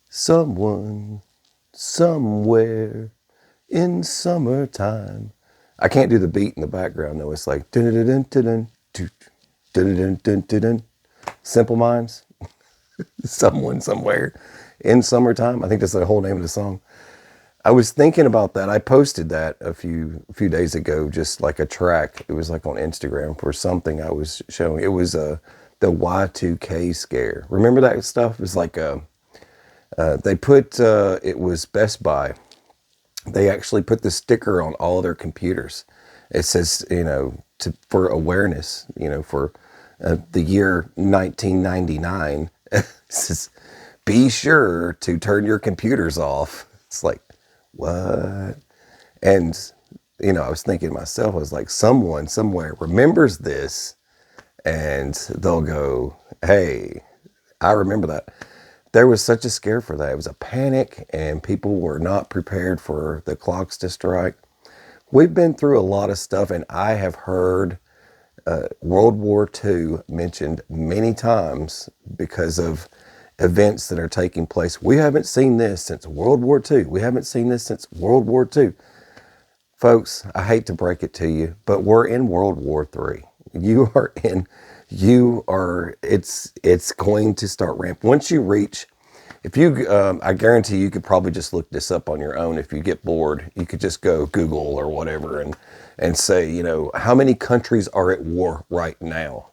Someone, somewhere, in summertime. I can't do the beat in the background though. It's like dun dun dun dun dun dun dun dun dun dun. Simple Minds. Someone, somewhere, in summertime. I think that's the whole name of the song. I was thinking about that. I posted that a few days ago, just like a track. It was like on Instagram for something I was showing. It was the Y2K scare. Remember that stuff? It was like they put it was Best Buy. They actually put the sticker on all their computers. It says, for awareness, for the year 1999. It says, be sure to turn your computers off. It's like, what? And, I was thinking to myself, I was like, someone somewhere remembers this and they'll go, hey, I remember that. There was such a scare for that. It was a panic and people were not prepared for the clocks to strike. We've been through a lot of stuff, and I have heard World War II mentioned many times because of events that are taking place. We haven't seen this since World War II. We haven't seen this since World War II. Folks, I hate to break it to you, but we're in World War III. It's going to start ramp. Once you reach, I guarantee you could probably just look this up on your own. If you get bored, you could just go Google or whatever and say, how many countries are at war right now?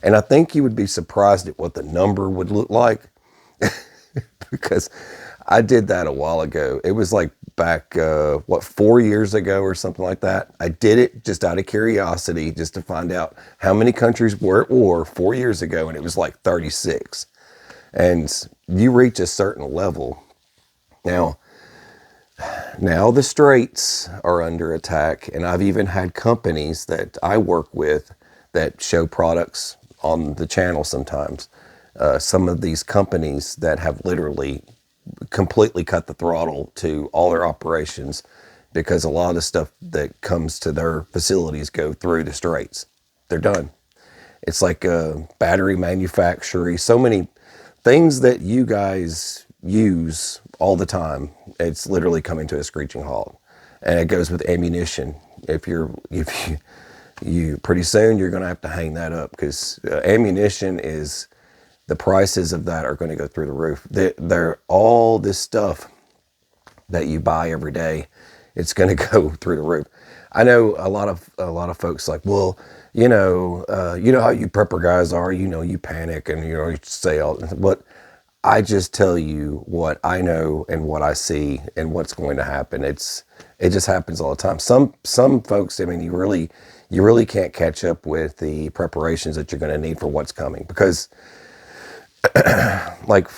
And I think you would be surprised at what the number would look like. Because I did that a while ago. It was like back, 4 years ago or something like that. I did it just out of curiosity, just to find out how many countries were at war 4 years ago. And it was like 36. And you reach a certain level. Now the straits are under attack. And I've even had companies that I work with that show products on the channel sometimes. Some of these companies that have literally completely cut the throttle to all their operations because a lot of the stuff that comes to their facilities go through the straits. They're done. It's like battery manufacturing, so many things that you guys use all the time. It's literally coming to a screeching halt. And it goes with ammunition. If you pretty soon you're going to have to hang that up, because ammunition is, the prices of that are going to go through the roof. They're all this stuff that you buy every day, it's going to go through the roof. I know a lot of folks like, well, you know how you prepper guys are, you panic and you say all, but I just tell you what I know and what I see and what's going to happen. It just happens all the time. Some folks, I mean, you really can't catch up with the preparations that you're going to need for what's coming, because like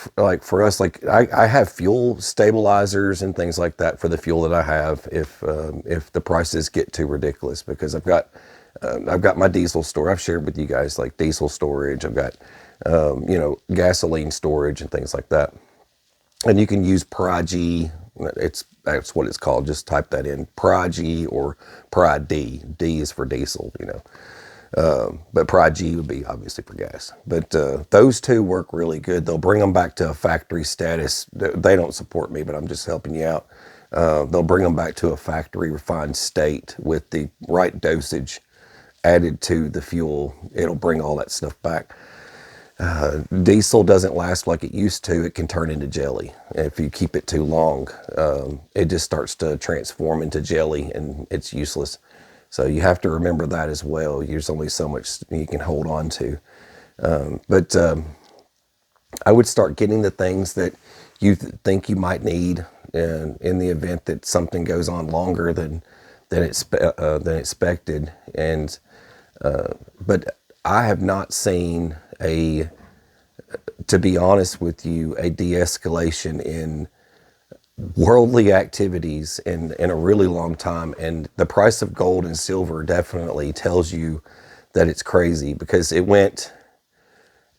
for us, like I have fuel stabilizers and things like that for the fuel that I have if the prices get too ridiculous, because I've got my diesel store. I've shared with you guys like diesel storage. I've got gasoline storage and things like that. And you can use Prog. That's what it's called. Just type that in, Prog or Prod. D is for diesel, but Prod would be obviously for gas. But those two work really good. They'll bring them back to a factory status. They don't support me, but I'm just helping you out. They'll bring them back to a factory refined state with the right dosage added to the fuel. It'll bring all that stuff back. Diesel doesn't last like it used to. It can turn into jelly. If you keep it too long, it just starts to transform into jelly and it's useless. So you have to remember that as well. There's only so much you can hold on to. But I would start getting the things that you think you might need in the event that something goes on longer than expected. And but I have not seen to be honest with you, a de-escalation in worldly activities in a really long time. And the price of gold and silver definitely tells you that it's crazy, because it went,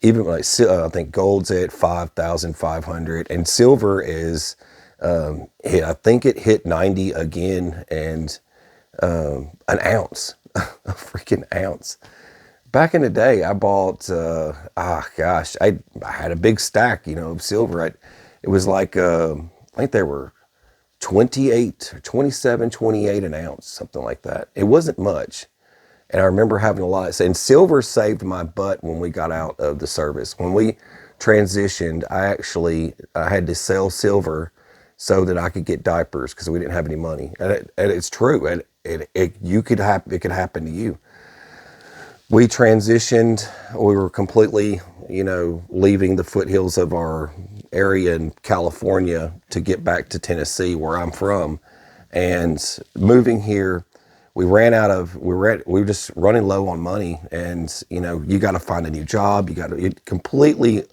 even like I think gold's at 5,500 and silver is I think it hit 90 again, and an ounce, a freaking ounce. Back in the day, I bought I had a big stack, of silver. It was like, I think they were 28, 27, 28 an ounce, something like that. It wasn't much. And I remember having a lot. And silver saved my butt when we got out of the service. When we transitioned, I had to sell silver so that I could get diapers because we didn't have any money. And it's true. It could happen to you. We transitioned. We were completely, leaving the foothills of our area in California to get back to Tennessee, where I'm from, and moving here. We were just running low on money, and you got to find a new job. It completely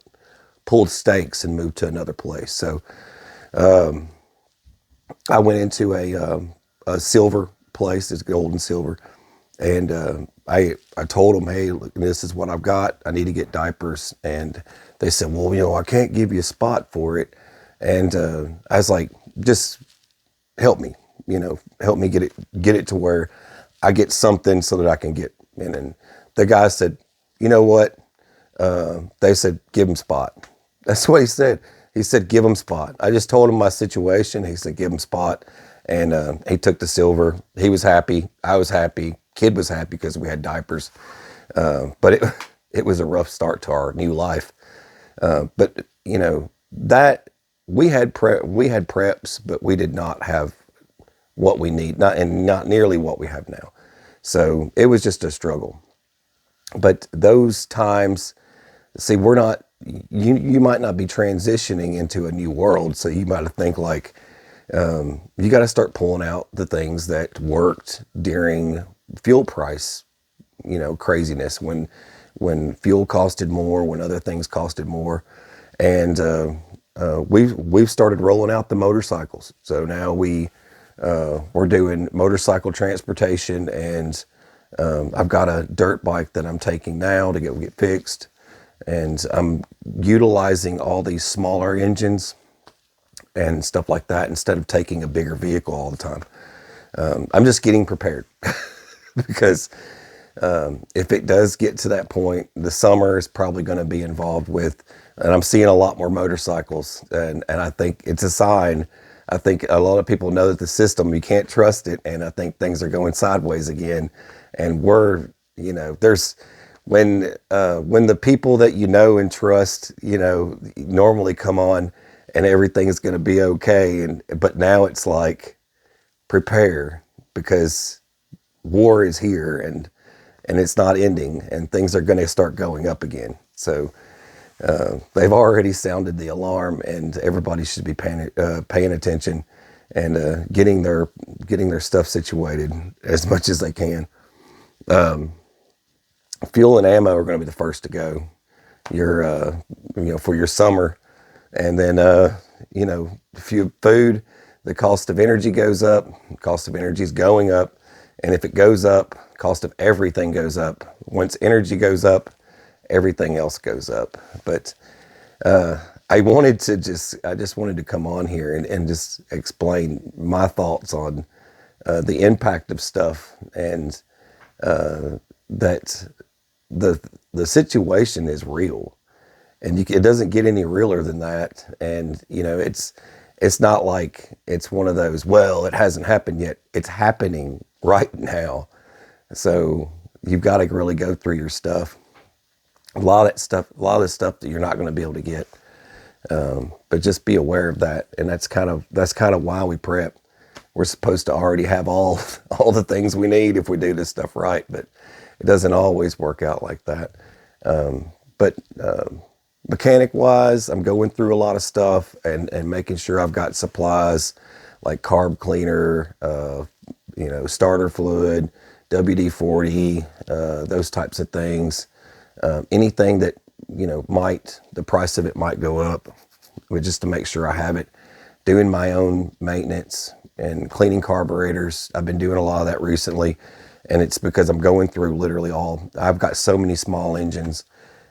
pulled stakes and moved to another place. So I went into a silver place. It's gold and silver. And I told them, hey, look, this is what I've got. I need to get diapers. And they said, well, I can't give you a spot for it. And I was like, just help me, help me get it to where I get something so that I can get in. And the guy said, you know what? They said, give him spot. That's what he said. He said, give him spot. I just told him my situation. He said, give him spot. And he took the silver. He was happy. I was happy. Kid was happy because we had diapers. But it was a rough start to our new life. But that we had preps, but we did not have what we need, not nearly what we have now. So it was just a struggle. But those times, see, you might not be transitioning into a new world. So you might think like, you got to start pulling out the things that worked during fuel price, craziness, when fuel costed more, when other things costed more. And we've started rolling out the motorcycles. So now we're doing motorcycle transportation, and I've got a dirt bike that I'm taking now to get fixed. And I'm utilizing all these smaller engines and stuff like that instead of taking a bigger vehicle all the time. I'm just getting prepared because if it does get to that point, the summer is probably going to be involved with, and I'm seeing a lot more motorcycles, and I think it's a sign. I think a lot of people know that the system, you can't trust it, and I think things are going sideways again. And there's when the people that and trust, normally come on, and everything is going to be okay. But now it's like, prepare, because war is here, and it's not ending, and things are going to start going up again. So they've already sounded the alarm, and everybody should be paying attention and getting their stuff situated as much as they can. Fuel and ammo are going to be the first to go. For your summer. And then, food, the cost of energy goes up. The cost of energy is going up. And if it goes up, cost of everything goes up. Once energy goes up, everything else goes up. But I just wanted to come on here and just explain my thoughts on the impact of stuff, and that the situation is real. And it doesn't get any realer than that. And, it's not like it's one of those, well, it hasn't happened yet. It's happening right now. So you've got to really go through your stuff. A lot of the stuff that you're not going to be able to get. But just be aware of that. And that's kind of why we prep. We're supposed to already have all the things we need if we do this stuff right. But it doesn't always work out like that. But mechanic wise, I'm going through a lot of stuff and making sure I've got supplies like carb cleaner, starter fluid, WD-40, those types of things. Anything that, the price of it might go up, but just to make sure I have it. Doing my own maintenance and cleaning carburetors. I've been doing a lot of that recently, and it's because I'm going through literally I've got so many small engines.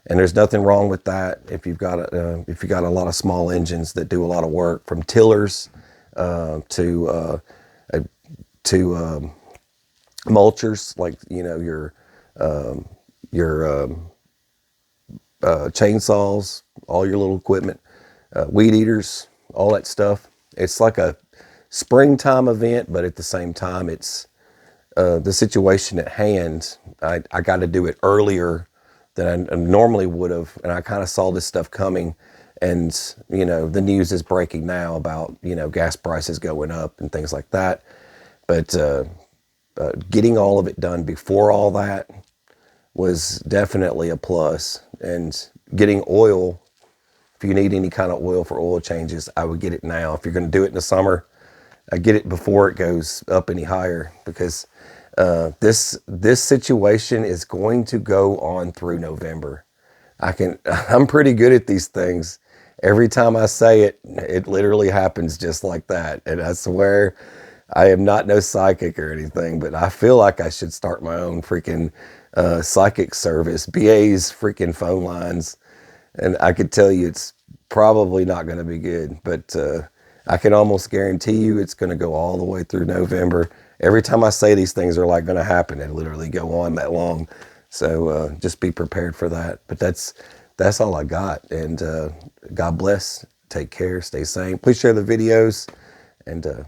And there's nothing wrong with that if you've got a lot of small engines that do a lot of work, from tillers to mulchers, like your chainsaws, all your little equipment. weed eaters, all that stuff. It's like a springtime event, but at the same time, it's the situation at hand. I got to do it earlier than I normally would have, and I kind of saw this stuff coming. And the news is breaking now about gas prices going up and things like that. But getting all of it done before all that was definitely a plus. And getting oil, if you need any kind of oil for oil changes, I would get it now. If you're going to do it in the summer, I get it before it goes up any higher, because this situation is going to go on through November. I'm pretty good at these things. Every time I say it, it literally happens just like that. And I swear, I am not no psychic or anything, but I feel like I should start my own freaking psychic service, BA's freaking phone lines. And I could tell you it's probably not going to be good, but I can almost guarantee you it's going to go all the way through November. Every time I say these things are like going to happen, it literally go on that long. So just be prepared for that. But that's all I got. And God bless. Take care. Stay sane. Please share the videos. And